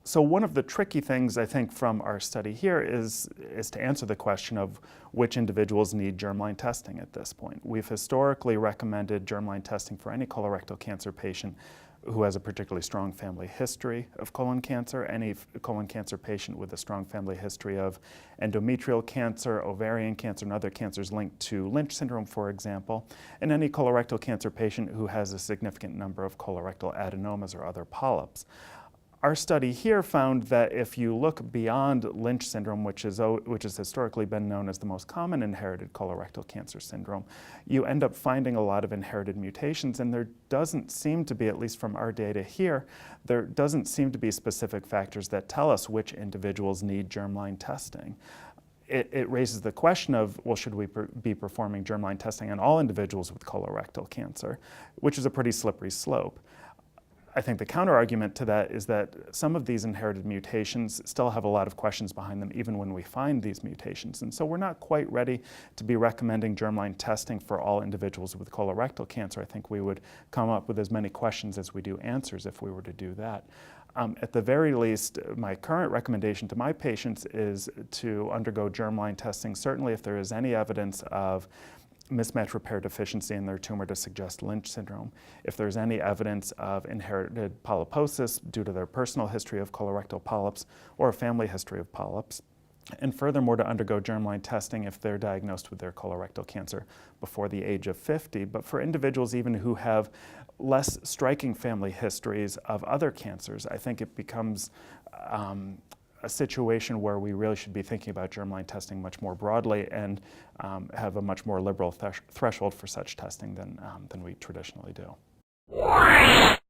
So one of the tricky things, I think, from our study here is to answer the question of which individuals need germline testing at this point. We've historically recommended germline testing for any colorectal cancer patient who has a particularly strong family history of colon cancer, any colon cancer patient with a strong family history of endometrial cancer, ovarian cancer, and other cancers linked to Lynch syndrome, for example, and any colorectal cancer patient who has a significant number of colorectal adenomas or other polyps. Our study here found that if you look beyond Lynch syndrome, which has historically been known as the most common inherited colorectal cancer syndrome, you end up finding a lot of inherited mutations, and there doesn't seem to be, at least from our data here, there doesn't seem to be specific factors that tell us which individuals need germline testing. It raises the question of, well, should we be performing germline testing on all individuals with colorectal cancer, which is a pretty slippery slope. I think the counter-argument to that is that some of these inherited mutations still have a lot of questions behind them even when we find these mutations. And so we're not quite ready to be recommending germline testing for all individuals with colorectal cancer. I think we would come up with as many questions as we do answers if we were to do that. At the very least, my current recommendation to my patients is to undergo germline testing, certainly if there is any evidence of mismatch repair deficiency in their tumor to suggest Lynch syndrome. If there's any evidence of inherited polyposis due to their personal history of colorectal polyps or a family history of polyps. And furthermore, to undergo germline testing if they're diagnosed with their colorectal cancer before the age of 50. But for individuals even who have less striking family histories of other cancers, I think it becomes a situation where we really should be thinking about germline testing much more broadly and have a much more liberal threshold for such testing than we traditionally do.